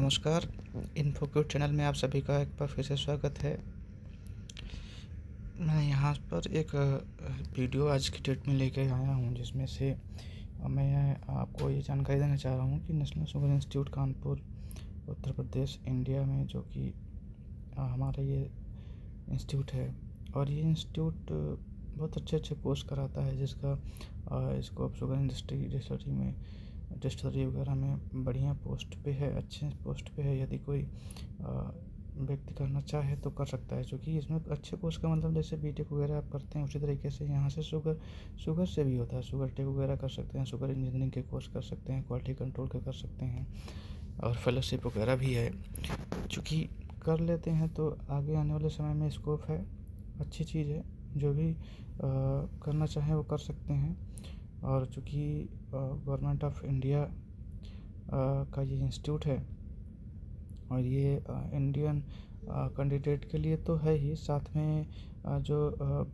नमस्कार, इन्फोक्यूट चैनल में आप सभी का एक बार फिर से स्वागत है। मैं यहाँ पर एक वीडियो आज की डेट में लेके आया हूँ, जिसमें से मैं आपको ये जानकारी देना चाह रहा हूँ कि national sugar institute Kanpur, Uttar Pradesh, India में जो कि हमारा ये इंस्टीट्यूट है, और ये इंस्टीट्यूट बहुत अच्छे कोर्स कराता है, जिसका स्कोप शुगर इंडस्ट्री में डिस्टलरी वगैरह में बढ़िया पोस्ट पे है, अच्छे पोस्ट पे है। यदि कोई व्यक्ति करना चाहे तो कर सकता है, क्योंकि इसमें अच्छे कोर्स का मतलब जैसे बीटेक वगैरह आप करते हैं, उसी तरीके से यहाँ से शुगर से भी होता है। शुगर टेक वगैरह कर सकते हैं, शुगर इंजीनियरिंग के कोर्स कर सकते हैं, क्वालिटी कंट्रोल के कर सकते हैं, और फेलोशिप वगैरह भी है। चूँकि कर लेते हैं तो आगे आने वाले समय में स्कोप है, अच्छी चीज़ है। जो भी करना चाहें वो कर सकते हैं। और चूँकि गवर्नमेंट ऑफ इंडिया का ये इंस्टीट्यूट है, और ये इंडियन कैंडिडेट के लिए तो है ही, साथ में जो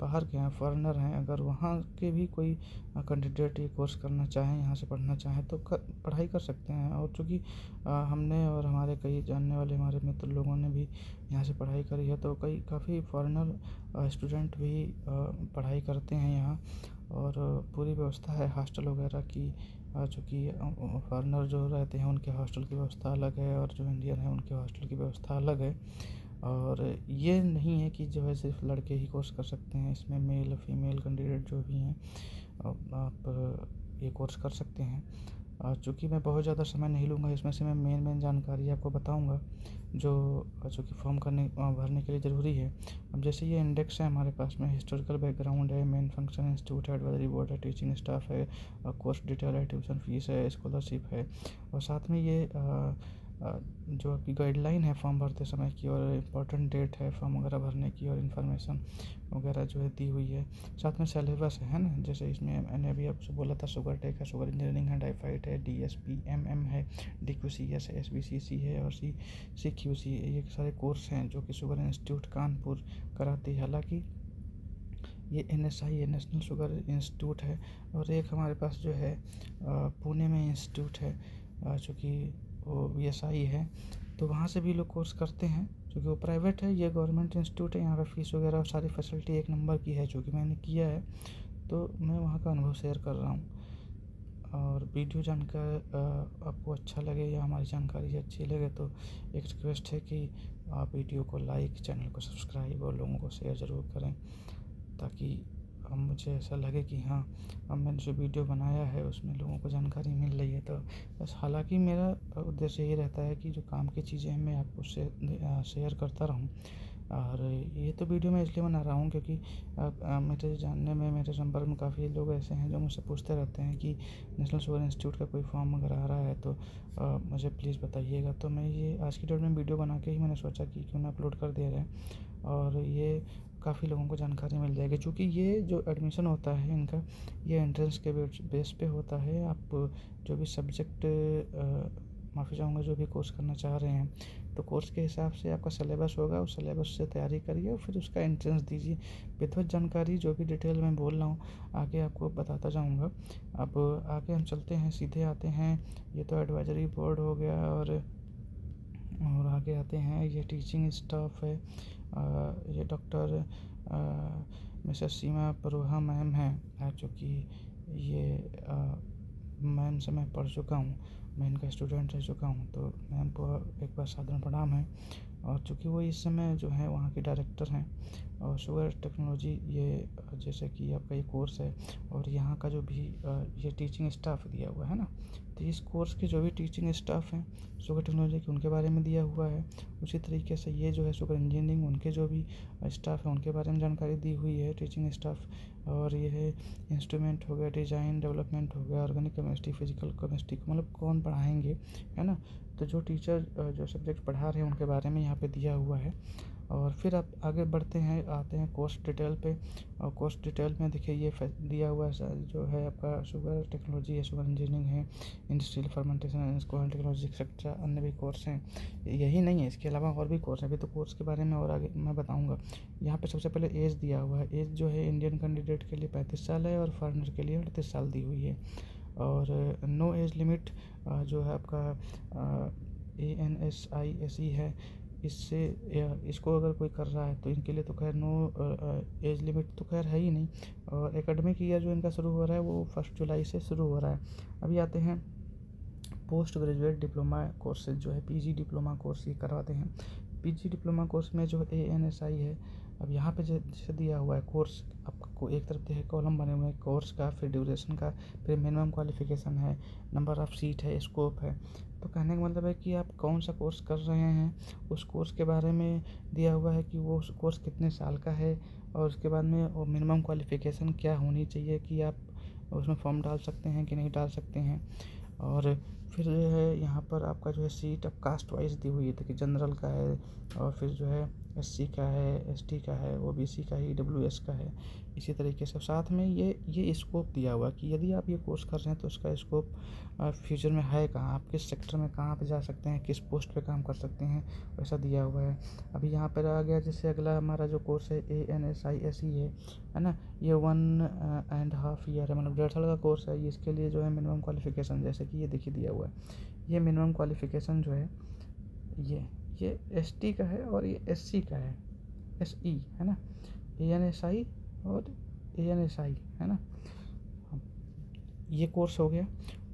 बाहर के हैं, फॉरेनर हैं, अगर वहाँ के भी कोई कैंडिडेट ये कोर्स करना चाहें, यहाँ से पढ़ना चाहें तो पढ़ाई कर सकते हैं। और चूँकि हमने और हमारे कई जानने वाले हमारे मित्र लोगों ने भी यहाँ से पढ़ाई करी है, तो काफ़ी फॉरेनर स्टूडेंट भी पढ़ाई करते हैं यहाँ। और पूरी व्यवस्था है हॉस्टल वगैरह की, चूँकि फॉरेनर जो रहते हैं उनके हॉस्टल की व्यवस्था अलग है, और जो इंडियन है उनके हॉस्टल की व्यवस्था अलग है। और ये नहीं है कि जो है सिर्फ लड़के ही कोर्स कर सकते हैं, इसमें मेल फीमेल कैंडिडेट जो भी हैं आप ये कोर्स कर सकते हैं। चूँकि मैं बहुत ज़्यादा समय नहीं लूँगा, इसमें से मैं मेन जानकारी आपको बताऊँगा जो चूँकि फॉर्म भरने के लिए ज़रूरी है। अब जैसे ये इंडेक्स है हमारे पास में, हिस्टोरिकल बैकग्राउंड है, मेन फंक्शन इंस्टीट्यूट है, एडवाइजरी बोर्ड है, टीचिंग स्टाफ है, कोर्स डिटेल है, ट्यूशन फीस है, स्कॉलरशिप है, और साथ में ये जो आपकी गाइडलाइन है फॉर्म भरते समय की, और इम्पोर्टेंट डेट है फॉर्म वगैरह भरने की, और इन्फॉर्मेशन वगैरह जो है दी हुई है। साथ में सिलेबस है ना, जैसे इसमें मैंने अभी आपसे बोला था, शुगर टेक है, शुगर इंजीनियरिंग है, डाइफाइट है, DSP-MM है, DQCS है, SBCC है, और CQC, ये सारे कोर्स हैं जो कि शुगर इंस्टीट्यूट कानपुर कराती है। हालांकि ये NSI है, नेशनल शुगर इंस्टीट्यूट है, और एक हमारे पास जो है पुणे में इंस्टीट्यूट है, जो कि वो BSI है, तो वहाँ से भी लोग कोर्स करते हैं। क्योंकि वो प्राइवेट है, ये गवर्नमेंट इंस्टीट्यूट है, यहाँ पे फीस वगैरह और सारी फैसिलिटी एक नंबर की है, जो कि मैंने किया है, तो मैं वहाँ का अनुभव शेयर कर रहा हूँ। और वीडियो जानकर आपको अच्छा लगे या हमारी जानकारी अच्छी लगे तो एक रिक्वेस्ट है कि आप वीडियो को लाइक, चैनल को सब्सक्राइब और लोगों को शेयर ज़रूर करें, ताकि मुझे ऐसा लगे कि हाँ, अब मैंने जो वीडियो बनाया है उसमें लोगों को जानकारी मिल रही है। तो बस, हालांकि मेरा उद्देश्य यही रहता है कि जो काम की चीज़ें हैं मैं आपको शेयर करता रहूं। और ये तो वीडियो मैं इसलिए बना रहा हूँ क्योंकि मेरे जानने में, मेरे संपर्क में काफ़ी लोग ऐसे हैं जो मुझसे पूछते रहते हैं कि नेशनल शुगर इंस्टीट्यूट का कोई फॉर्म अगर आ रहा है तो मुझे प्लीज़ बताइएगा। तो मैं ये आज की डेट में वीडियो बना के ही मैंने सोचा कि क्यों ना अपलोड कर दिया जाए, और ये काफ़ी लोगों को जानकारी मिल जाएगी। चूँकि ये जो एडमिशन होता है इनका, ये एंट्रेंस के बेस पे होता है। आप जो भी सब्जेक्ट माफ़ी चाहूँगा, जो भी कोर्स करना चाह रहे हैं, तो कोर्स के हिसाब से आपका सिलेबस होगा, उस सिलेबस से तैयारी करिए और फिर उसका एंट्रेंस दीजिए। विधिवत जानकारी जो भी डिटेल में बोल रहा हूँ आगे आपको बताता जाऊँगा। अब आगे हम चलते हैं, सीधे आते हैं, ये तो एडवाइजरी बोर्ड हो गया, और आगे आते हैं, ये टीचिंग स्टाफ है। ये डॉक्टर मिसेस सीमा परोहा मैम है, जो कि ये मैम से मैं पढ़ चुका हूँ, मैं इनका स्टूडेंट रह चुका हूँ, तो मैम को एक बार साधारण प्रणाम है। और चूँकि वो इस समय जो है वहाँ के डायरेक्टर हैं, और शुगर टेक्नोलॉजी, ये जैसे कि आपका ये कोर्स है, और यहाँ का जो भी ये टीचिंग स्टाफ दिया हुआ है ना, तो इस कोर्स के जो भी टीचिंग स्टाफ हैं शुगर टेक्नोलॉजी के, उनके बारे में दिया हुआ है। उसी तरीके से ये जो है शुगर इंजीनियरिंग, उनके जो भी स्टाफ हैं उनके बारे में जानकारी दी हुई है, टीचिंग स्टाफ। और ये है इंस्ट्रूमेंट हो गया, डिज़ाइन डेवलपमेंट हो गया, ऑर्गेनिक केमिस्ट्री, फिजिकल केमिस्ट्री, मतलब कौन पढ़ाएंगे, है ना। तो जो टीचर जो सब्जेक्ट पढ़ा रहे हैं उनके बारे में यहाँ पे दिया हुआ है। और फिर आप आगे बढ़ते हैं, आते हैं कोर्स डिटेल पे, और कोर्स डिटेल में देखिए ये दिया हुआ है जो है आपका शुगर टेक्नोलॉजी है, शुगर इंजीनियरिंग है, industrial fermentation, score technology etcetera, अन्य भी कोर्स हैं। यही नहीं है, इसके अलावा और भी कोर्स हैं। अभी तो कोर्स के बारे में और आगे मैं बताऊँगा। यहाँ पे सबसे पहले एज दिया हुआ है। एज जो है इंडियन कैंडिडेट के लिए 35 साल है, और फॉरेनर के लिए 38 साल दी हुई है। और नो एज लिमिट जो है आपका ANSISE है, इससे इसको अगर कोई कर रहा है तो इनके लिए तो खैर नो एज लिमिट तो खैर है ही नहीं। और एकेडमिक ईयर जो इनका शुरू हो रहा है वो 1 जुलाई से शुरू हो रहा है। अभी आते हैं पोस्ट ग्रेजुएट डिप्लोमा कोर्सेज जो है, PG डिप्लोमा कोर्स ये करवाते हैं। PG डिप्लोमा कोर्स में जो ANSI है, अब यहाँ पे जैसे दिया हुआ है कोर्स, आपको एक तरफ है कॉलम बने हुए हैं कोर्स का, फिर ड्यूरेशन का, फिर मिनिमम क्वालिफिकेशन है, नंबर ऑफ़ सीट है, स्कोप है। तो कहने का मतलब है कि आप कौन सा कोर्स कर रहे हैं, उस कोर्स के बारे में दिया हुआ है कि वो कोर्स कितने साल का है, और उसके बाद में वो मिनिमम क्वालिफिकेशन क्या होनी चाहिए कि आप उसमें फॉर्म डाल सकते हैं कि नहीं डाल सकते हैं। और फिर जो है यहाँ पर आपका जो है सीट अब कास्ट वाइज दी हुई है, देखिए जनरल का है, और फिर जो है SC का है, ST का है, OBC का है, EWS का है। इसी तरीके से साथ में ये स्कोप दिया हुआ कि यदि आप ये कोर्स कर रहे हैं तो उसका स्कोप फ्यूचर में है कहाँ, आप किस सेक्टर में कहाँ पे जा सकते हैं, किस पोस्ट पे काम कर सकते हैं, वैसा दिया हुआ है। अभी यहाँ पर आ गया जैसे अगला हमारा जो कोर्स है ANSISE है ना, ये 1.5 ईयर है, मतलब 1.5 साल का कोर्स है। ये इसके लिए जो है मिनिमम क्वालिफिकेशन जैसे कि ये देखिए दिया हुआ है, ये मिनिमम क्वालिफिकेशन जो है ये ST का है और ये SC का है, SE है ना, ANSI और ANSI है ना। ये कोर्स हो गया।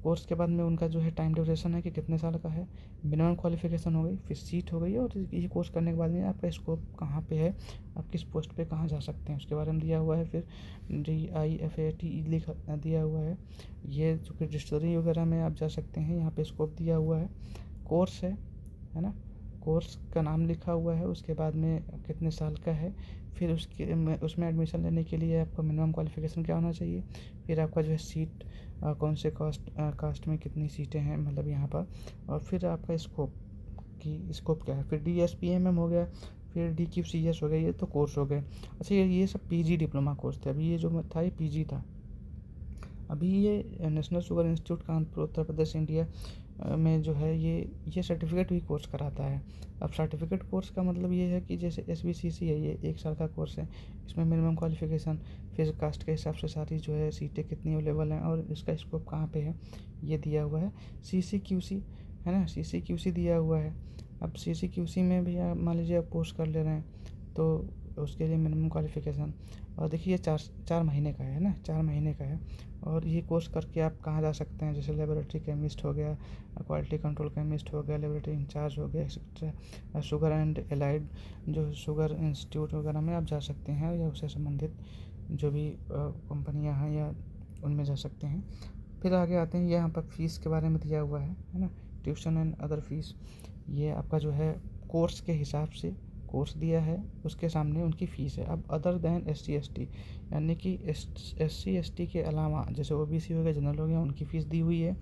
कोर्स के बाद में उनका जो है टाइम ड्यूरेशन है कि कितने साल का है, मिनिमम क्वालिफिकेशन हो गई, फिर सीट हो गई, और ये कोर्स करने के बाद में आपका स्कोप कहाँ पे है, आप किस पोस्ट पे कहाँ जा सकते हैं उसके बारे में दिया हुआ है। फिर DIFAT लिखा दिया हुआ है, ये जो कि डिस्टरी वगैरह में आप जा सकते हैं, यहाँ पे स्कोप दिया हुआ है। कोर्स है ना, कोर्स का नाम लिखा हुआ है, उसके बाद में कितने साल का है, फिर उसमें एडमिशन लेने के लिए आपका मिनिमम क्वालिफिकेशन क्या होना चाहिए, फिर आपका जो है सीट कौन से कास्ट में कितनी सीटें हैं मतलब यहाँ पर, और फिर आपका स्कोप क्या है, फिर DSPMM हो गया, फिर DQCS हो गया। ये तो कोर्स हो गए। अच्छा, ये सब PG डिप्लोमा कोर्स थे। अभी ये जो था ये PG था। अभी ये national sugar institute Kanpur Uttar Pradesh India में जो है ये सर्टिफिकेट भी कोर्स कराता है। अब सर्टिफिकेट कोर्स का मतलब ये है कि जैसे SBCC है, ये 1 साल का कोर्स है। इसमें मिनिमम क्वालिफिकेशन, फिर कास्ट के हिसाब से सारी जो है सीटें कितनी अवेलेबल हैं और इसका स्कोप कहाँ पे है ये दिया हुआ है। CCQC है ना, CCQC दिया हुआ है। अब CCQC में भी आप मान लीजिए आप पोस्ट कर ले रहे हैं तो उसके लिए मिनिमम क्वालिफिकेशन, और देखिए 4 महीने का है ना, 4 महीने का है। और ये कोर्स करके आप कहाँ जा सकते हैं, जैसे लेबोरेटरी केमिस्ट हो गया, क्वालिटी कंट्रोल केमिस्ट हो गया, लेबोरेटरी इंचार्ज हो गया, एक्सेट्रा। शुगर एंड एलाइड जो शुगर इंस्टीट्यूट वगैरह में आप जा सकते हैं, या उससे संबंधित जो भी कंपनियां हैं या उनमें जा सकते हैं। फिर आगे आते हैं, यहाँ पर फीस के बारे में दिया हुआ है ना, ट्यूशन एंड अदर फीस। ये आपका जो है कोर्स के हिसाब से कोर्स दिया है, उसके सामने उनकी फ़ीस है। अब अदर दैन SC ST, यानी कि SC ST के अलावा जैसे OBC हो गया, जनरल हो गया, उनकी फ़ीस दी हुई है।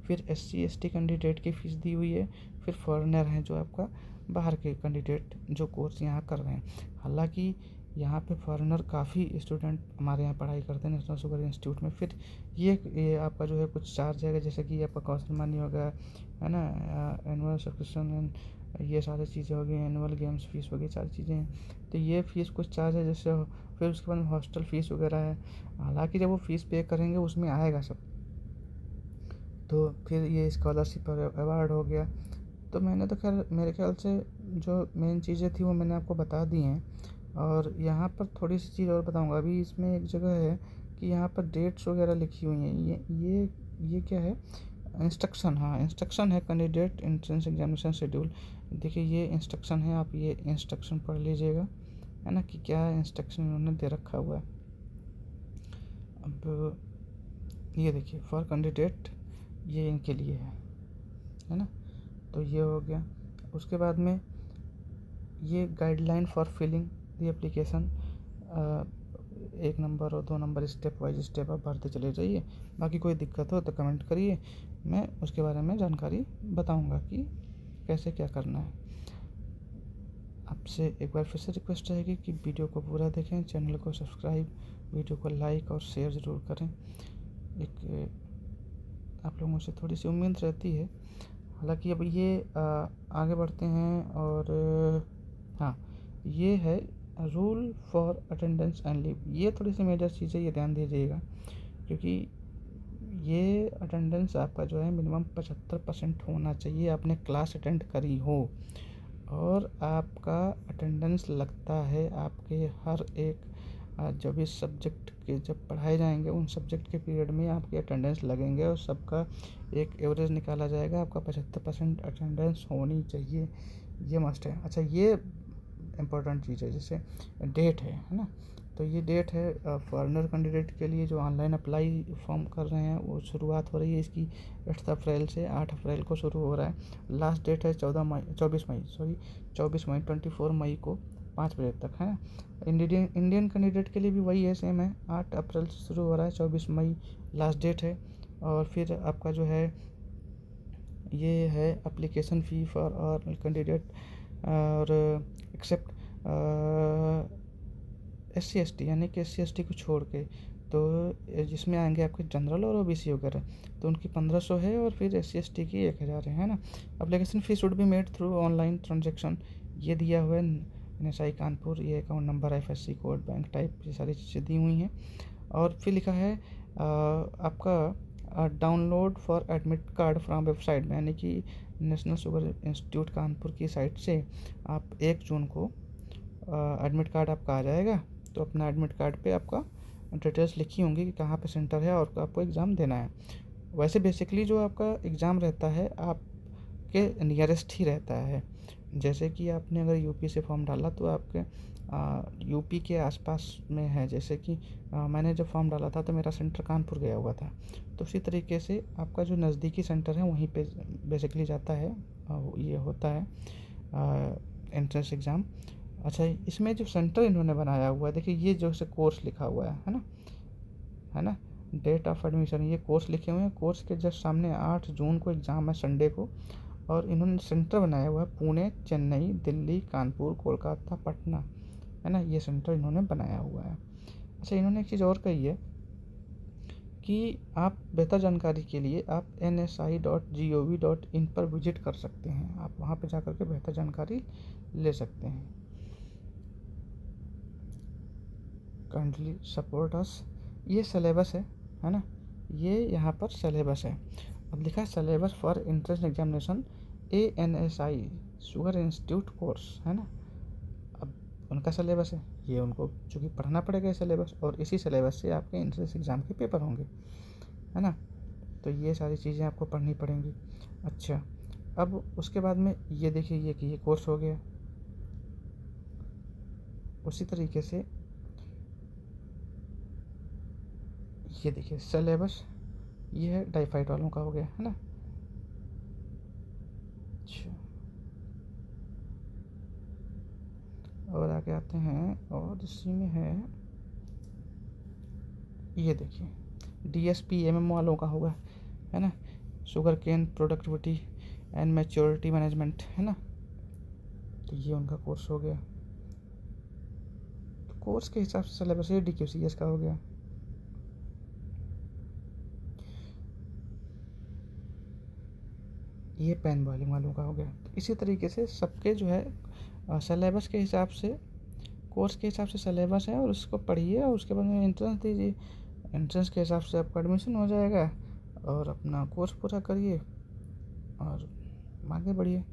फिर SC ST कैंडिडेट की फ़ीस दी हुई है। फिर फॉरेनर हैं जो आपका बाहर के कैंडिडेट जो कोर्स यहाँ कर रहे हैं। हालांकि यहाँ पे फॉरेनर काफ़ी स्टूडेंट हमारे यहाँ पढ़ाई करते हैं नेशनल शुगर इंस्टीट्यूट में। फिर ये आपका जो है कुछ चार्ज है, जैसे कि आपका कौशल मनी हो गया है ना, एनुअल सब्सक्रिप्शन एंड ये सारी चीज़ें हो गई, एनुअल गेम्स फीस हो गई, सारी चीज़ें हैं। तो ये फ़ीस कुछ चार्ज है जैसे फिर उसके बाद हॉस्टल फ़ीस वगैरह है। हालांकि जब वो फ़ीस पे करेंगे उसमें आएगा सब। तो फिर ये स्कॉलरशिप और अवार्ड हो गया। तो मैंने तो खैर मेरे ख्याल से जो मेन चीज़ें थी वो मैंने आपको बता दी हैं। और यहाँ पर थोड़ी सी चीज़ और बताऊँगा। अभी इसमें एक जगह है कि यहाँ पर डेट्स वगैरह लिखी हुई हैं, ये क्या है, इंस्ट्रक्शन। हाँ, इंस्ट्रक्शन है, कैंडिडेट एंट्रेंस एग्जामिनेशन शेड्यूल। देखिए ये इंस्ट्रक्शन है, आप ये इंस्ट्रक्शन पढ़ लीजिएगा है ना, कि क्या इंस्ट्रक्शन उन्होंने दे रखा हुआ है। अब ये देखिए फॉर कैंडिडेट, ये इनके लिए है ना। तो ये हो गया। उसके बाद में ये guideline for filling the application, 1 number और 2 नंबर स्टेप वाइज स्टेप आप भरते चले जाइए। बाकी कोई दिक्कत हो तो कमेंट करिए, मैं उसके बारे में जानकारी बताऊंगा कि कैसे क्या करना है। आपसे एक बार फिर से रिक्वेस्ट रहेगी कि वीडियो को पूरा देखें, चैनल को सब्सक्राइब, वीडियो को लाइक और शेयर ज़रूर करें। एक आप लोगों से थोड़ी सी उम्मीद रहती है। हालांकि अब ये आगे बढ़ते हैं। और हाँ, ये है rule for attendance and leave. ये थोड़ी सी मेजर चीज़ें, ये ध्यान दीजिएगा, क्योंकि ये अटेंडेंस आपका जो है मिनिमम 75% होना चाहिए, आपने क्लास अटेंड करी हो और आपका अटेंडेंस लगता है आपके हर एक जो भी सब्जेक्ट के जब पढ़ाए जाएंगे उन सब्जेक्ट के पीरियड में आपके अटेंडेंस लगेंगे और सबका एक एवरेज निकाला जाएगा। आपका 75% अटेंडेंस होनी चाहिए, ये मस्ट है। अच्छा, ये इम्पोर्टेंट चीज़ है, जैसे डेट है ना, तो ये डेट है फॉरेनर कैंडिडेट के लिए जो ऑनलाइन अप्लाई फॉर्म कर रहे हैं, वो शुरुआत हो रही है इसकी 8 अप्रैल से। 8 अप्रैल को शुरू हो रहा है। लास्ट डेट है 24 मई 24 मई को 5 बजे तक है। इंडियन कैंडिडेट के लिए भी वही है, सेम है। 8 अप्रैल से शुरू हो रहा है, 24 मई लास्ट डेट है। और फिर आपका जो है ये है application fee for all candidate और एक्सेप्ट SC ST, यानी कि SC ST को छोड़ के, तो जिसमें आएंगे आपके जनरल और OBC वगैरह, तो उनकी 1500 है और फिर SC ST की 1000 है ना। Application fee should be made through online transaction, ये दिया हुआ है NSI कानपुर, ये account number, IFSC code, bank type, ये सारी चीज़ें दी हुई हैं। और फिर लिखा है आपका download for admit card from website में, यानी कि नेशनल शुगर इंस्टीट्यूट कानपुर की साइट से आप 1 जून को एडमिट कार्ड आपका आ जाएगा। तो अपना एडमिट कार्ड पे आपका डिटेल्स लिखी होंगी कि कहाँ पे सेंटर है और आपको एग्ज़ाम देना है। वैसे बेसिकली जो आपका एग्ज़ाम रहता है आपके नियरेस्ट ही रहता है। जैसे कि आपने अगर यूपी से फॉर्म डाला तो आपके यूपी के आसपास में है। जैसे कि मैंने जब फॉर्म डाला था तो मेरा सेंटर कानपुर गया हुआ था, तो उसी तरीके से आपका जो नज़दीकी सेंटर है वहीं पे बेसिकली जाता है। ये होता है एंट्रेंस एग्ज़ाम। अच्छा, इसमें जो सेंटर इन्होंने बनाया हुआ है, देखिए ये जो से कोर्स लिखा हुआ है ना, डेट ऑफ एडमिशन, ये कोर्स लिखे हुए हैं। कोर्स के जस्ट सामने 8 जून को एग्ज़ाम है, संडे को, और इन्होंने सेंटर बनाया हुआ है पुणे, चेन्नई, दिल्ली, कानपुर, कोलकाता, पटना, है ना, ये सेंटर इन्होंने बनाया हुआ है। अच्छा, इन्होंने एक चीज़ और कही है कि आप बेहतर जानकारी के लिए आप nsi.gov.in पर विजिट कर सकते हैं। आप वहाँ पर जा कर के बेहतर जानकारी ले सकते हैं। काइंडली सपोर्ट अस, ये सिलेबस है ना, ये यहाँ पर सिलेबस है। अब लिखा है syllabus for entrance examination ANSI sugar institute course, है ना। अब उनका सिलेबस है, ये उनको चूँकि पढ़ना पड़ेगा सिलेबस, और इसी सिलेबस से आपके एंट्रेंस एग्ज़ाम के पेपर होंगे, है ना। तो ये सारी चीज़ें आपको पढ़नी पड़ेंगी। अच्छा, अब उसके बाद में ये देखिए ये कि ये कोर्स हो गया। उसी तरीके से ये देखिए सिलेबस, ये है डाइफाइट वालों का हो गया, है ना। अच्छा, और आगे आते हैं, और इसी में ये देखिए DSP MM वालों का होगा, है ना, sugarcane productivity and maturity management, है ना। तो ये उनका कोर्स हो गया। तो कोर्स के हिसाब से सिलेबस ये DQCS का हो गया। ये पेन बॉलिंग वालों का हो गया। तो इसी तरीके से सबके जो है सिलेबस के हिसाब से, कोर्स के हिसाब से सिलेबस है, और उसको पढ़िए और उसके बाद में एंट्रेंस दीजिए। एंट्रेंस के हिसाब से आपका एडमिशन हो जाएगा और अपना कोर्स पूरा करिए और आगे बढ़िए।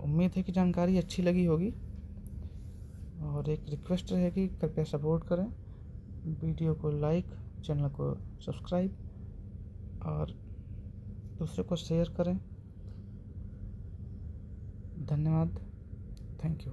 उम्मीद है कि जानकारी अच्छी लगी होगी, और एक रिक्वेस्ट रहेगी, कृपया सपोर्ट करें, वीडियो को लाइक, चैनल को सब्सक्राइब और दूसरे को शेयर करें। धन्यवाद, थैंक यू।